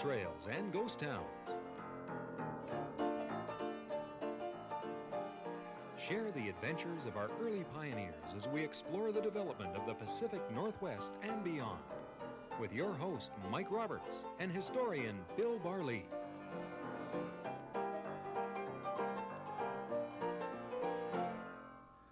trails and ghost towns. Share the adventures of our early pioneers as we explore the development of the Pacific Northwest and beyond. With your host, Mike Roberts, and historian Bill Barlee.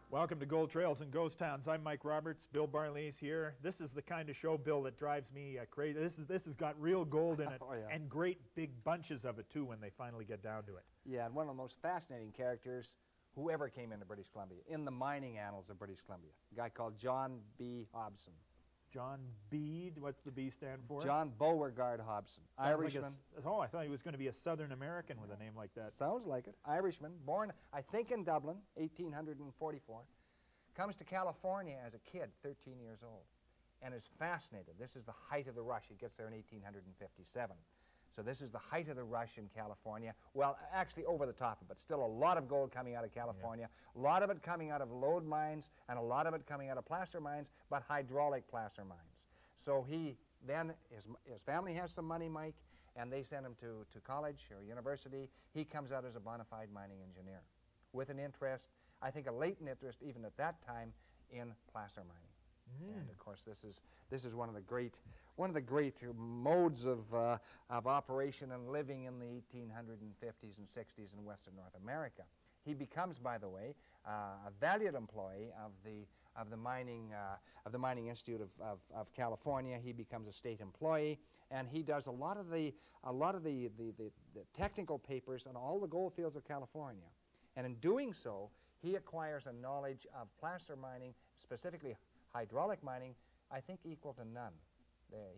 Welcome to Gold Trails and Ghost Towns. I'm Mike Roberts. Bill Barlee's here. This is the kind of show, Bill, that drives me crazy. This has got real gold in it, and great big bunches of it, too, when they finally get down to it. Yeah, and one of the most fascinating characters who ever came into British Columbia, in the mining annals of British Columbia, a guy called John B. Hobson. John B. What's the B stand for? John Beauregard Hobson. Irishman. Like I thought he was going to be a Southern American with a name like that. Sounds like it. Irishman, born, I think, in Dublin, 1844. Comes to California as a kid, 13 years old, and is fascinated. This is the height of the rush. He gets there in 1857. So this is the height of the rush in California. Well, actually over the top of it. Still a lot of gold coming out of California. A lot of it coming out of lode mines, and a lot of it coming out of placer mines, but hydraulic placer mines. So he then, his family has some money, Mike, and they send him to college or university. He comes out as a bona fide mining engineer with an interest, I think a latent interest even at that time, in placer mining. And of course, this is one of the great modes of operation and living in the 1850s and 60s in Western North America. He becomes, by the way, a valued employee of the mining Institute of California. He becomes a state employee, and he does a lot of the technical papers on all the gold fields of California. And in doing so, he acquires a knowledge of placer mining, specifically hydraulic mining, I think equal to none.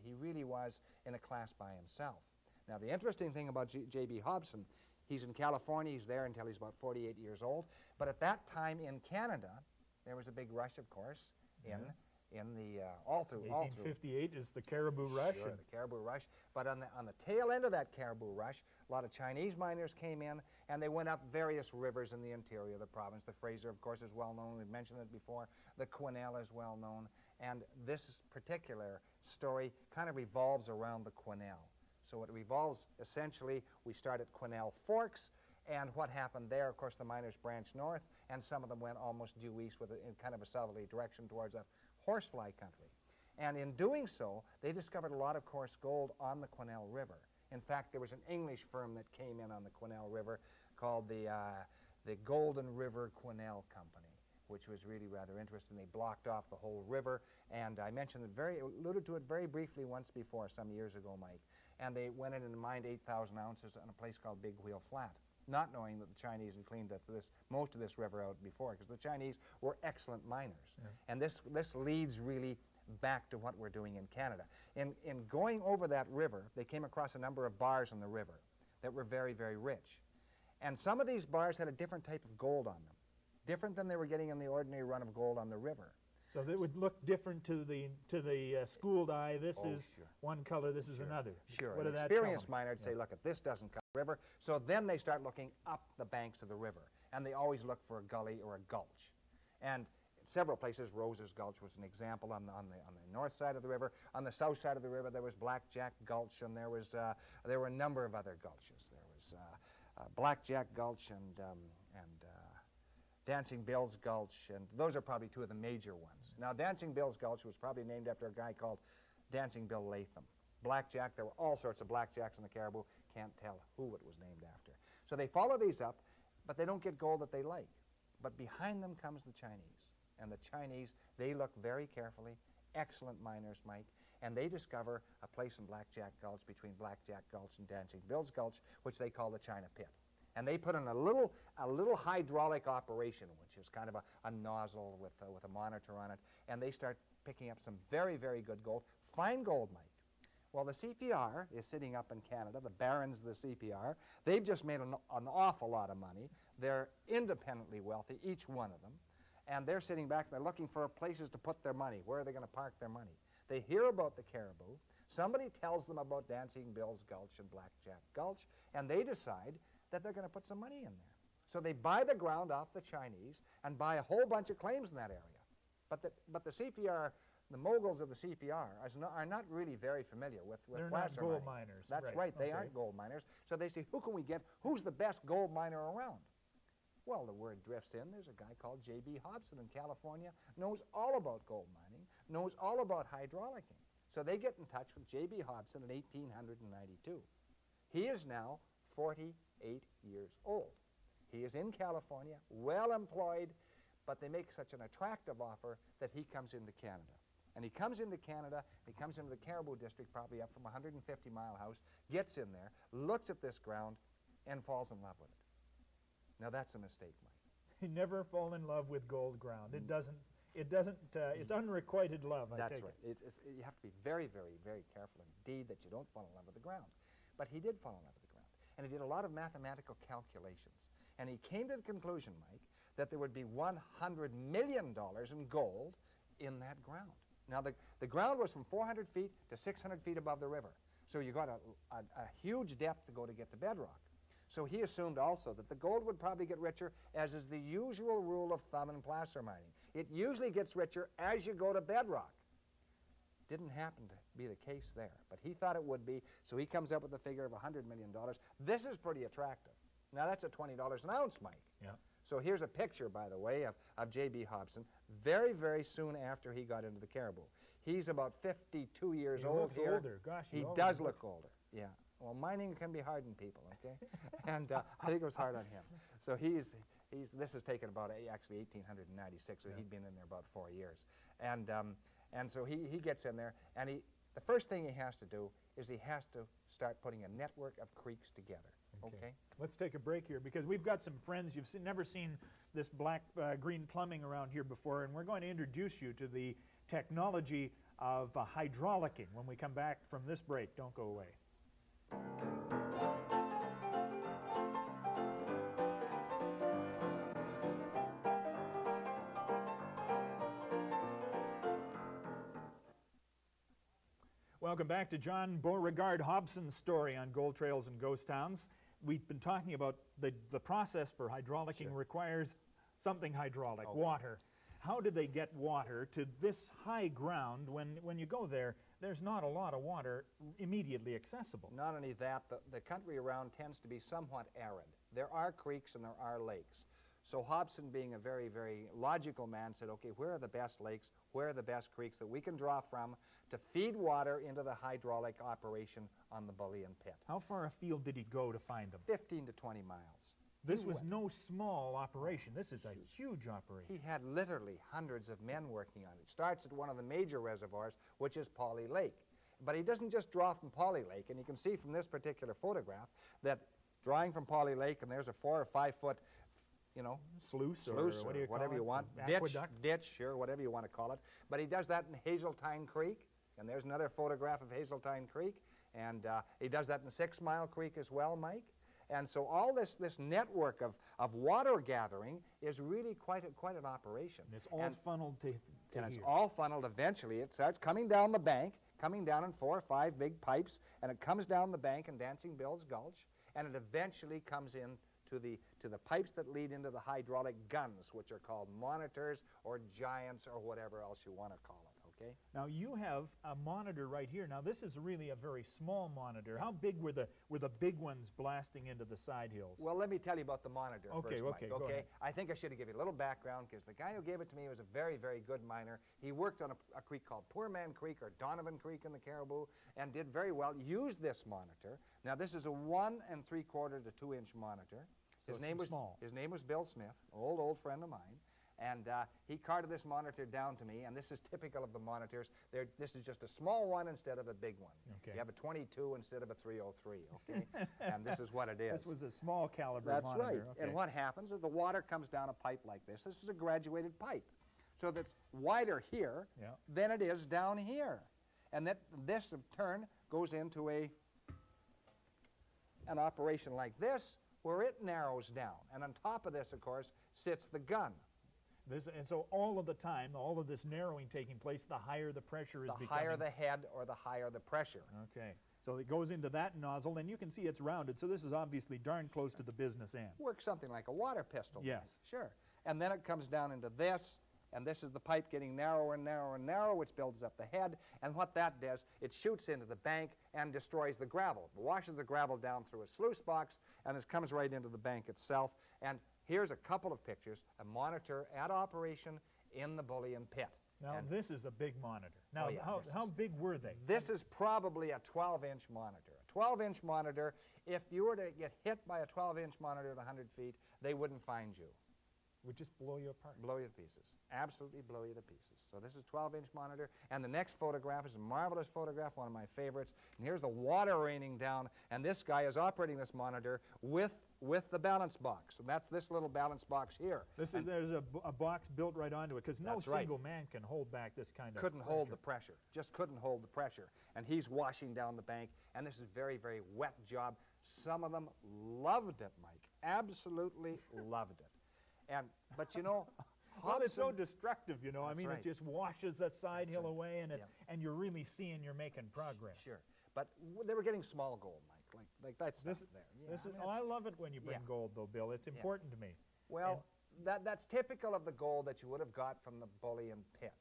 He really was in a class by himself. Now, the interesting thing about JB Hobson, he's in California, he's there until he's about 48 years old, but at that time in Canada, there was a big rush, of course, in the all through 1858 is the Cariboo Rush. Sure, the Cariboo Rush. But on the tail end of that Cariboo Rush, a lot of Chinese miners came in, and they went up various rivers in the interior of the province. The Fraser, of course, is well known. We've mentioned it before. The Quesnel is well known. And this particular story kind of revolves around the Quesnel. So it revolves, essentially, we start at Quesnel Forks, and what happened there, of course, the miners branched north, and some of them went almost due east in kind of a southerly direction towards that horsefly country. And in doing so, they discovered a lot of coarse gold on the Quesnel River. In fact, there was an English firm that came in on the Quesnel River called the Golden River Quesnel Company, which was really rather interesting. They blocked off the whole river, and I alluded to it very briefly once before, some years ago, Mike. And they went in and mined 8,000 ounces on a place called Big Wheel Flat, not knowing that the Chinese had cleaned most of this river out before, because the Chinese were excellent miners. Yeah. And this leads really back to what we're doing in Canada. In going over that river, they came across a number of bars in the river that were very, very rich. And some of these bars had a different type of gold on them, different than they were getting in the ordinary run of gold on the river. So they would look different to the schooled eye. This is one color, this is another. Sure. An experienced miner would say, look, this doesn't come from the river. So then they start looking up the banks of the river, and they always look for a gully or a gulch. And in several places, Rose's Gulch was an example on the north side of the river. On the south side of the river, there was Blackjack Gulch, and there were a number of other gulches. There was Blackjack Gulch and Dancing Bill's Gulch, and those are probably two of the major ones. Now, Dancing Bill's Gulch was probably named after a guy called Dancing Bill Latham. Blackjack, there were all sorts of blackjacks in the Cariboo. Can't tell who it was named after. So they follow these up, but they don't get gold that they like. But behind them comes the Chinese. And the Chinese, they look very carefully, excellent miners, Mike, and they discover a place in Blackjack Gulch, between Blackjack Gulch and Dancing Bill's Gulch, which they call the China Pit. And they put in a little hydraulic operation, which is kind of a nozzle with a monitor on it, and they start picking up some very, very good gold, fine gold, Mike. Well, the CPR is sitting up in Canada, the barons of the CPR. They've just made an awful lot of money. They're independently wealthy, each one of them, and they're sitting back and they're looking for places to put their money. Where are they going to park their money? They hear about the Cariboo. Somebody tells them about Dancing Bill's Gulch and Blackjack Gulch, and they decide that they're going to put some money in there. So they buy the ground off the Chinese and buy a whole bunch of claims in that area. But the CPR the moguls of the CPR are not really very familiar with They're placer not gold mining. miners. That's right. They aren't gold miners. So they say, who can we get? Who's the best gold miner around? Well, the word drifts in. There's a guy called JB Hobson in California, knows all about gold mining, knows all about hydraulicking. So they get in touch with JB Hobson in 1892. He is now 48 years old. He is in California, well employed, but they make such an attractive offer that he comes into Canada. And he comes into Canada, he comes into the Cariboo district, probably up from 150 Mile House, gets in there, looks at this ground, and falls in love with it. Now that's a mistake, Mike. You never fall in love with gold ground. It doesn't, it's unrequited love, I take it. That's right. You have to be very, very, very careful indeed that you don't fall in love with the ground. But he did fall in love with the ground. And he did a lot of mathematical calculations. And he came to the conclusion, Mike, that there would be $100 million in gold in that ground. Now, the ground was from 400 feet to 600 feet above the river. So you got a huge depth to go to get to bedrock. So he assumed also that the gold would probably get richer, as is the usual rule of thumb in placer mining. It usually gets richer as you go to bedrock. Didn't happen to be the case there, but he thought it would be, so he comes up with a figure of $100 million. This is pretty attractive. Now, that's at $20 an ounce, Mike. Yeah. So here's a picture, by the way, of JB Hobson, very, very soon after he got into the Cariboo. He's about 52 years old looks here. older. Gosh, he does look older, yeah. Well, mining can be hard on people, okay? And I think it was hard on him. So this has taken about, actually, 1896, so he'd been in there about 4 years. And so he gets in there, and the first thing he has to do is he has to start putting a network of creeks together, okay? Let's take a break here, because we've got some friends. You've never seen this black-green plumbing around here before, and we're going to introduce you to the technology of hydraulicking when we come back from this break. Don't go away. Welcome back to John Beauregard Hobson's story on Gold Trails and Ghost Towns. We've been talking about the process for hydraulicking requires something hydraulic, water. How do they get water to this high ground when you go there? There's not a lot of water immediately accessible. Not only that, the country around tends to be somewhat arid. There are creeks and there are lakes. So Hobson, being a very, very logical man, said, okay, where are the best lakes? Where are the best creeks that we can draw from to feed water into the hydraulic operation on the Bullion Pit? How far afield did he go to find them? 15 to 20 miles. This was no small operation. This is a huge operation. He had literally hundreds of men working on it. It starts at one of the major reservoirs, which is Pauley Lake. But he doesn't just draw from Pauley Lake, and you can see from this particular photograph that drawing from Pauley Lake, and there's a 4 or 5 foot, sluice or what do you whatever you want, ditch, sure, whatever you want to call it. But he does that in Hazeltine Creek, and there's another photograph of Hazeltine Creek, and he does that in 6 Mile Creek as well, Mike. And so all this network of water gathering is really quite an operation. And it's all funneled to and here. It's all funneled. Eventually, it starts coming down the bank, coming down in 4 or 5 big pipes, and it comes down the bank in Dancing Bill's Gulch, and it eventually comes in to the pipes that lead into the hydraulic guns, which are called monitors or giants or whatever else you want to call it, okay? Now you have a monitor right here. Now this is really a very small monitor. How big were the big ones blasting into the side hills? Well, let me tell you about the monitor okay, first, okay, Mike, go ahead. I think I should have given you a little background, because the guy who gave it to me was a very, very good miner. He worked on a creek called Poor Man Creek or Donovan Creek in the Cariboo and did very well, used this monitor. Now this is a 1 3/4 to 2 inch monitor. So His name was Bill Smith, old friend of mine, and he carted this monitor down to me, and this is typical of the monitors. This is just a small one instead of a big one. Okay. You have a 22 instead of a 303, okay? And this is what it is. This was a small caliber That's monitor. right. Okay. And what happens is the water comes down a pipe like this. This is a graduated pipe. So that's wider here than it is down here. And this, in turn, goes into an operation like this, where it narrows down. And on top of this, of course, sits the gun. And so all of the time, all of this narrowing taking place, the higher the pressure is becoming. The higher the head or the higher the pressure. Okay. So it goes into that nozzle, and you can see it's rounded, so this is obviously darn close to the business end. Works something like a water pistol. Yes. Sure. And then it comes down into this, and this is the pipe getting narrower and narrower and narrower, which builds up the head. And what that does, it shoots into the bank and destroys the gravel. It washes the gravel down through a sluice box, and it comes right into the bank itself. And here's a couple of pictures, a monitor at operation in the Bullion Pit. Now, And this is a big monitor. Now, Oh, yeah, how big were they? this is probably a 12-inch monitor. A 12-inch monitor, if you were to get hit by a 12-inch monitor at 100 feet, they wouldn't find you. Would just blow you apart. Blow you to pieces. Absolutely blow you to pieces. So this is a 12-inch monitor, and the next photograph is a marvelous photograph, one of my favorites. And here's the water raining down, and this guy is operating this monitor with the balance box. And that's this little balance box here. There's a box built right onto it, because no That's right. single man can hold back this kind of Couldn't pressure. hold the pressure. Just couldn't hold the pressure. And he's washing down the bank, and this is a very, very wet job. Some of them loved it, Mike. Absolutely loved it. But you know, Well, it's so Hobson- destructive, you know. I That's mean, right. it just washes that side hill right. away, and Yeah. and you're really seeing you're making progress. Sure. But they were getting small gold, Mike. Like that's This, stuff there. Yeah, this I is. mean, Oh, I it's- love it when you bring yeah. gold, though, Bill. It's important to me. Well, that's typical of the gold that you would have got from the Bullion Pit.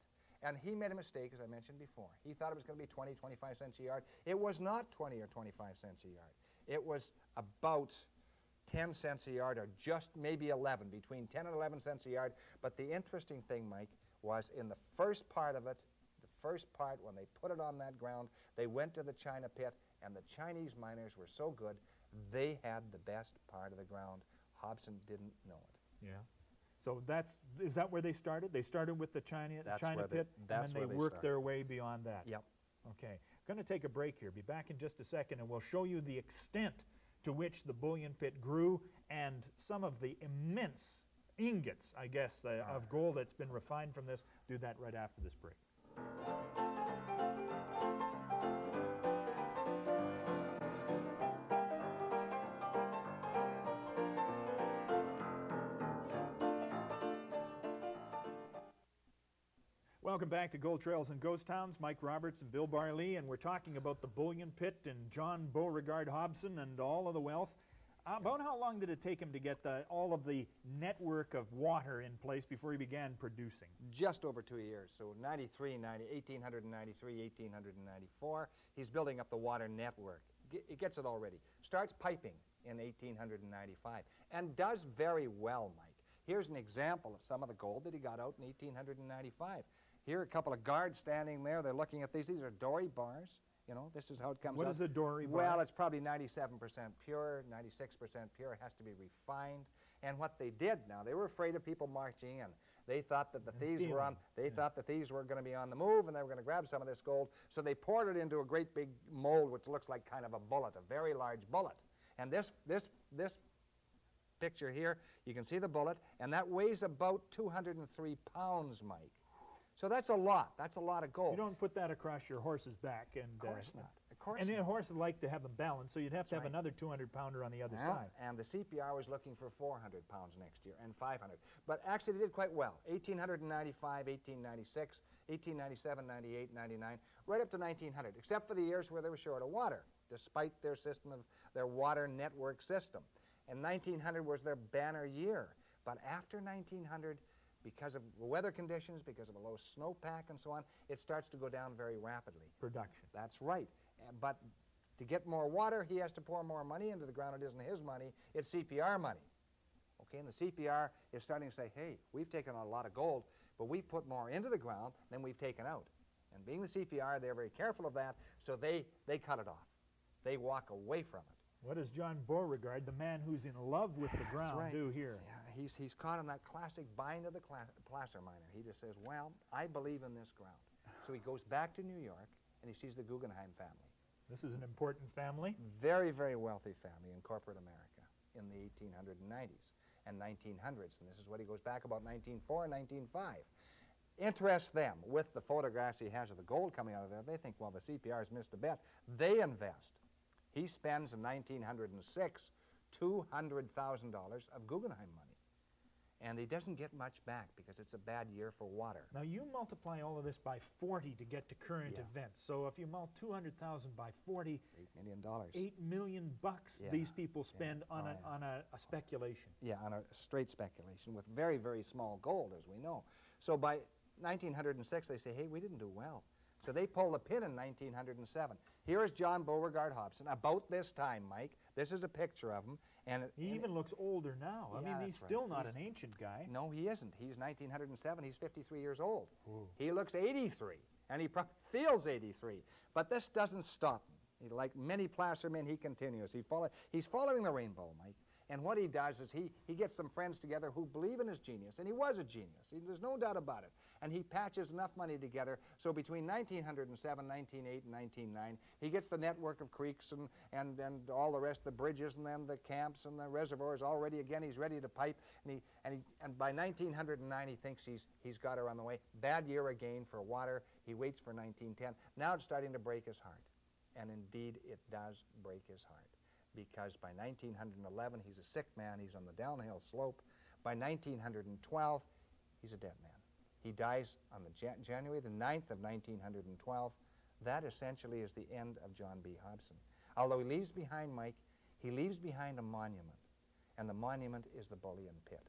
And he made a mistake, as I mentioned before. He thought it was going to be 20, 25 cents a yard. It was not 20 or 25 cents a yard. It was about 10 cents a yard, or just maybe 11, between 10 and 11 cents a yard. But the interesting thing, Mike, was in the first part of it, the first part, when they put it on that ground, they went to the China pit, and the Chinese miners were so good, they had the best part of the ground. Hobson didn't know it. Yeah. So is that where they started? They started with the China That's China where they- pit, that's and then where they they worked started. their way beyond that. Yep. Okay. Going to take a break here. Be back in just a second, and we'll show you the extent to which the Bullion Pit grew and some of the immense ingots, I guess, of gold that's been refined from this. Do that right after this break. Welcome back to Gold Trails and Ghost Towns. Mike Roberts and Bill Barley, and we're talking about the Bullion Pit and John Beauregard Hobson and all of the wealth. About how long did it take him to get all of the network of water in place before he began producing? Just over 2 years. So 1893, 1894, he's building up the water network. He gets it already. Starts piping in 1895 and does very well, Mike. Here's an example of some of the gold that he got out in 1895. Here are a couple of guards standing there. They're looking at these. These are dory bars. You know, this is how it comes What out. is a dory bar? Well, it's probably 97% pure, 96% pure. It has to be refined. And what they did now, they were afraid of people marching in. They thought that the thieves were on. They thought the thieves were going to be on the move, and they were going to grab some of this gold. So they poured it into a great big mold, which looks like kind of a bullet, a very large bullet. And this picture here, you can see the bullet, and that weighs about 203 pounds, Mike. So that's a lot. That's a lot of gold. You don't put that across your horse's back. And, Of course not. Of course and not. the horses like to have them balanced, so you'd have to have right. another 200-pounder on the other Yeah, side. and the CPR was looking for 400 pounds next year and 500. But actually, they did quite well. 1895, 1896, 1897, 98, 99, right up to 1900, except for the years where they were short of water, despite their system of their water network system. And 1900 was their banner year. But after 1900, because of weather conditions, because of a low snowpack and so on, it starts to go down very rapidly. Production. That's right. But to get more water, he has to pour more money into the ground. It isn't his money, it's CPR money. Okay, and the CPR is starting to say, hey, we've taken a lot of gold, but we put more into the ground than we've taken out. And being the CPR, they're very careful of that, so they cut it off. They walk away from it. What does John Beauregard, the man who's in love with the ground, right. do here? Yeah, he's caught on that classic bind of the placer miner. He just says, well, I believe in this ground. So he goes back to New York, and he sees the Guggenheim family. This is an important family. Very, very wealthy family in corporate America in the 1890s and 1900s. And this is what he goes back about 1904 and 1905. Interests them with the photographs he has of the gold coming out of there. They think, well, the CPR's missed a bet. They invest. He spends in 1906 $200,000 of Guggenheim money. And he doesn't get much back because it's a bad year for water. Now you multiply all of this by 40 to get to current Yeah. events. So if you multiply 200,000 by 40, It's $8 million. $8 million bucks Yeah. these people spend Yeah. on, Oh, a, yeah. on a speculation. Yeah, on a straight speculation with very, very small gold, as we know. So by 1906, they say, hey, we didn't do well. So they pull the pin in 1907. Here is John Beauregard Hobson, about this time, Mike. This is a picture of him. And He even looks older now. I Yeah, mean, that's he's right. still not He's- an ancient guy. No, he isn't. He's 1907. He's 53 years old. Ooh. He looks 83, and he feels 83. But this doesn't stop him. Like many placer men, he continues. He's following the rainbow, Mike. And what he does is he gets some friends together who believe in his genius, and he was a genius. There's no doubt about it. And he patches enough money together, so between 1907, 1908, and 1909, he gets the network of creeks and all the rest, the bridges, and then the camps and the reservoirs all ready again. He's ready to pipe, and by 1909, he thinks he's got her on the way. Bad year again for water. He waits for 1910. Now it's starting to break his heart, and indeed it does break his heart. Because by 1911, he's a sick man. He's on the downhill slope. By 1912, he's a dead man. He dies on the January the 9th of 1912. That essentially is the end of John B. Hobson. Although he leaves behind, Mike, he leaves behind a monument, and the monument is the Bullion Pit.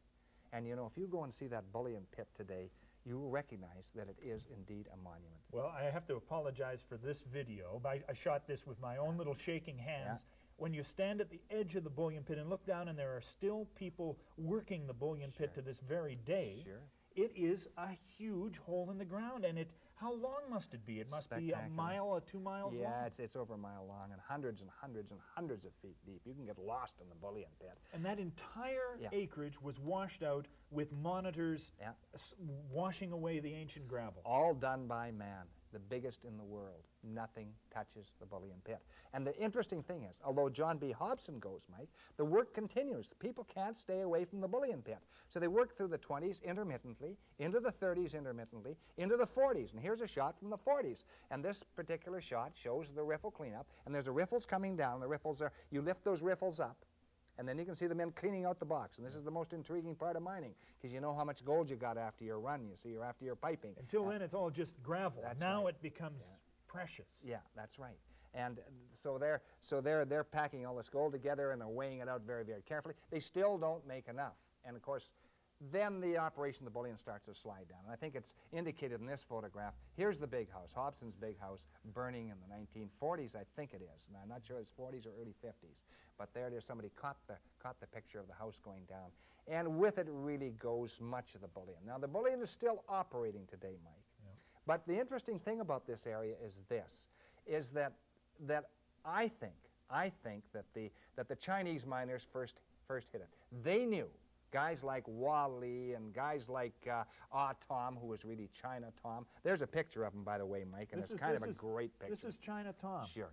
And you know, if you go and see that Bullion Pit today, you will recognize that it is indeed a monument. Well, I have to apologize for this video. I shot this with my own little shaking hands. Yeah. When you stand at the edge of the Bullion Pit and look down, and there are still people working the Bullion Pit to this very day, Sure. it is a huge hole in the ground. And how long must it be? It must be a Spectacular. mile or 2 miles long? Yeah, it's over a mile long and hundreds and hundreds and hundreds of feet deep. You can get lost in the Bullion Pit. And that entire Yeah. acreage was washed out with monitors Yeah. washing away the ancient gravel. All done by man, the biggest in the world. Nothing touches the Bullion Pit. And the interesting thing is, although John B. Hobson goes, Mike, the work continues. People can't stay away from the Bullion Pit. So they work through the 20s intermittently, into the 30s intermittently, into the 40s. And here's a shot from the 40s. And this particular shot shows the riffle cleanup. And there's the riffles coming down. The riffles are, you lift those riffles up, and then you can see the men cleaning out the box. And this is the most intriguing part of mining, because you know how much gold you got after your run, you see, or after your piping. Until then, it's all just gravel. That's Now right. it becomes precious. Yeah, that's right. And so they're packing all this gold together, and they're weighing it out very, very carefully. They still don't make enough. And of course, then the operation, the bullion, starts to slide down. And I think it's indicated in this photograph. Here's the big house, Hobson's big house, burning in the 1940s, I think it is. And I'm not sure it's 40s or early 50s. But there it is. Somebody caught the picture of the house going down. And with it really goes much of the bullion. Now, the bullion is still operating today, Mike. Yeah. But the interesting thing about this area is this, is that I think that the Chinese miners first hit it. They knew. Guys like Wally and guys like Tom, who was really China Tom. There's a picture of him, by the way, Mike, and it's kind of a great picture. This is China Tom. Sure.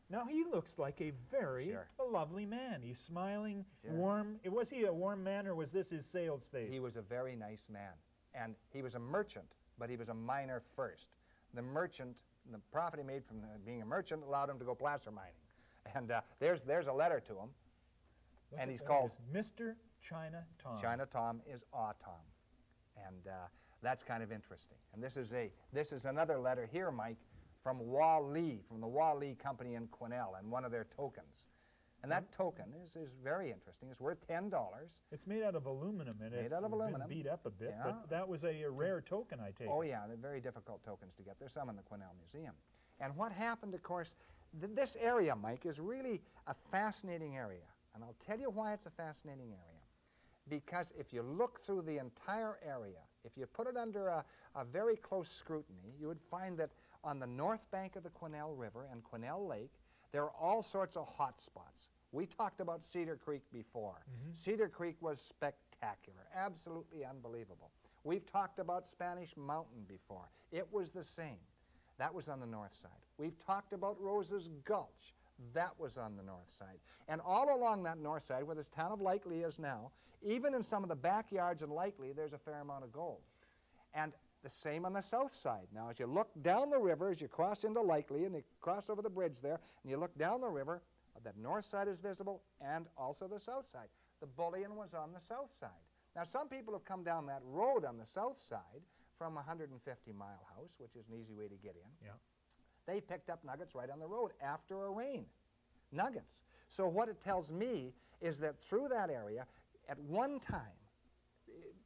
Now, he looks like a very Sure. lovely man. He's smiling, Sure. warm. Was he a warm man, or was this his sales face? He was a very nice man, and he was a merchant, but he was a miner first. The merchant, the profit he made from being a merchant allowed him to go placer mining. And there's a letter to him, Look and at he's that. called It's Mr. China Tom. China Tom is Tom, and that's kind of interesting. And this is another letter here, Mike, from Wally, from the Wally Company in Quesnel, and one of their tokens. And that token is very interesting. It's worth $10. It's made out of aluminum, and Made it's out of aluminum. been beat up a bit, Yeah. but that was a rare token, I take Oh it. yeah, they're very difficult tokens to get. There's some in the Quesnel Museum. And what happened, of course, this area, Mike, is really a fascinating area. And I'll tell you why it's a fascinating area. Because if you look through the entire area, if you put it under a very close scrutiny, you would find that on the north bank of the Quesnel River and Quesnel Lake, there are all sorts of hot spots. We talked about Cedar Creek before. Cedar Creek was spectacular, absolutely unbelievable. We've talked about Spanish Mountain before. It was the same. That was on the north side. We've talked about Rose's Gulch. That was on the north side. And all along that north side, where this town of Likely is now, even in some of the backyards in Likely, there's a fair amount of gold. And the same on the south side. Now, as you look down the river, as you cross into Likely, and you cross over the bridge there, and you look down the river, that north side is visible, and also the south side. The bullion was on the south side. Now, some people have come down that road on the south side from 150 Mile House, which is an easy way to get in. Yeah. They picked up nuggets right on the road after a rain. Nuggets. So what it tells me is that through that area, at one time,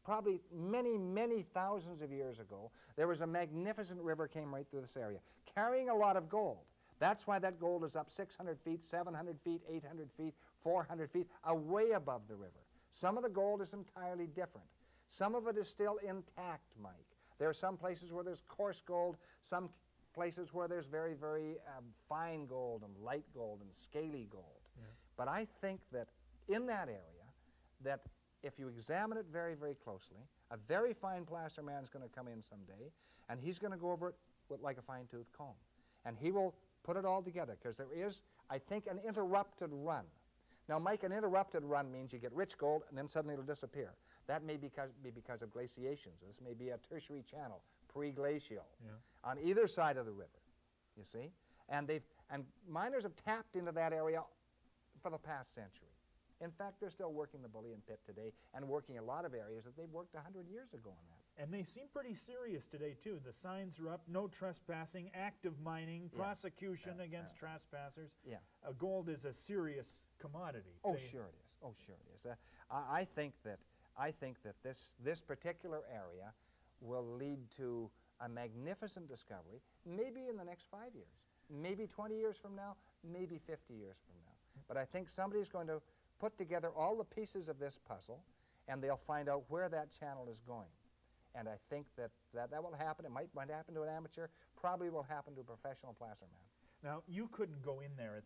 probably many, many thousands of years ago, there was a magnificent river came right through this area, carrying a lot of gold. That's why that gold is up 600 feet, 700 feet, 800 feet, 400 feet, way above the river. Some of the gold is entirely different. Some of it is still intact, Mike. There are some places where there's coarse gold, some places where there's very, very fine gold and light gold and scaly gold. Yeah. But I think that in that area, that if you examine it very, very closely, a very fine placer man is going to come in someday, and he's going to go over it with like a fine-tooth comb. And he will put it all together, because there is, I think, an interrupted run. Now, Mike, an interrupted run means you get rich gold, and then suddenly it'll disappear. That may be because of glaciations. This may be a tertiary channel, pre-glacial, on either side of the river, you see? And miners have tapped into that area for the past century. In fact, they're still working the Bullion Pit today and working a lot of areas that they worked 100 years ago on that. And they seem pretty serious today, too. The signs are up, no trespassing, active mining, prosecution against trespassers. Yeah. Gold is a serious commodity. Oh, sure it is. Oh, sure it is. I think that this particular area will lead to a magnificent discovery, maybe in the next 5 years, maybe 20 years from now, maybe 50 years from now. But I think somebody's going to put together all the pieces of this puzzle, and they'll find out where that channel is going. And I think that will happen. It might happen to an amateur, probably will happen to a professional placer man. Now, you couldn't go in there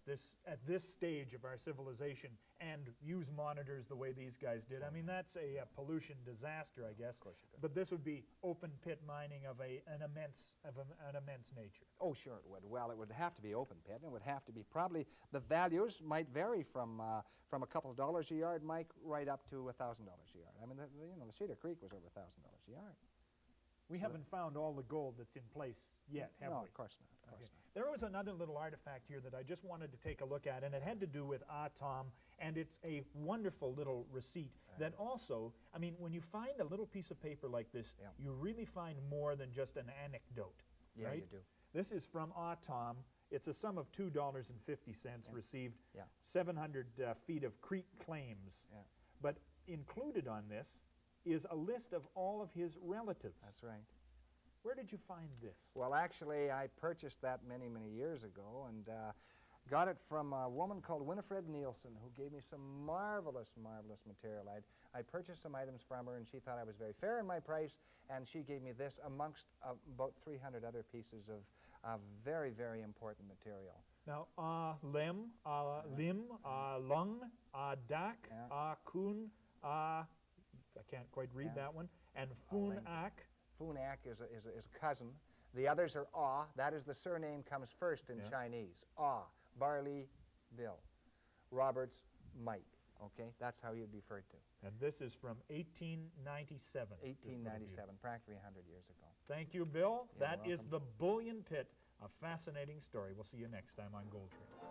at this stage of our civilization and use monitors the way these guys did. I mean, that's a pollution disaster, I guess. Of course you could. But this would be open pit mining of an immense nature. Oh, sure it would. Well, it would have to be open pit, and it would have to be probably, the values might vary from a couple of dollars a yard, Mike, right up to $1,000 a yard. I mean, the Cedar Creek was over $1,000 a yard. We haven't found all the gold that's in place yet, have No, we? of course not. Of course not. There was another little artifact here that I just wanted to take a look at, and it had to do with Tom, and it's a wonderful little receipt that also, I mean, when you find a little piece of paper like this, you really find more than just an anecdote, Yeah, right? you do. This is from Tom. It's a sum of $2.50 received, 700 feet of creek claims. Yeah. But included on this is a list of all of his relatives. That's right. Where did you find this? Well, actually, I purchased that many, many years ago, and got it from a woman called Winifred Nielsen, who gave me some marvelous, marvelous material. I purchased some items from her, and she thought I was very fair in my price, and she gave me this amongst about 300 other pieces of very, very important material. Now, lim, lung, dak, kun, I can't quite read that one, and funak. Funak is a cousin. The others are that is the surname comes first in Chinese. Barley, Bill. Roberts, Mike. Okay, that's how you'd be referred to. And this is from 1897. 1897, practically 100 years ago. Thank you, Bill. You're That is welcome. the Bullion Pit, a fascinating story. We'll see you next time on Gold Trails.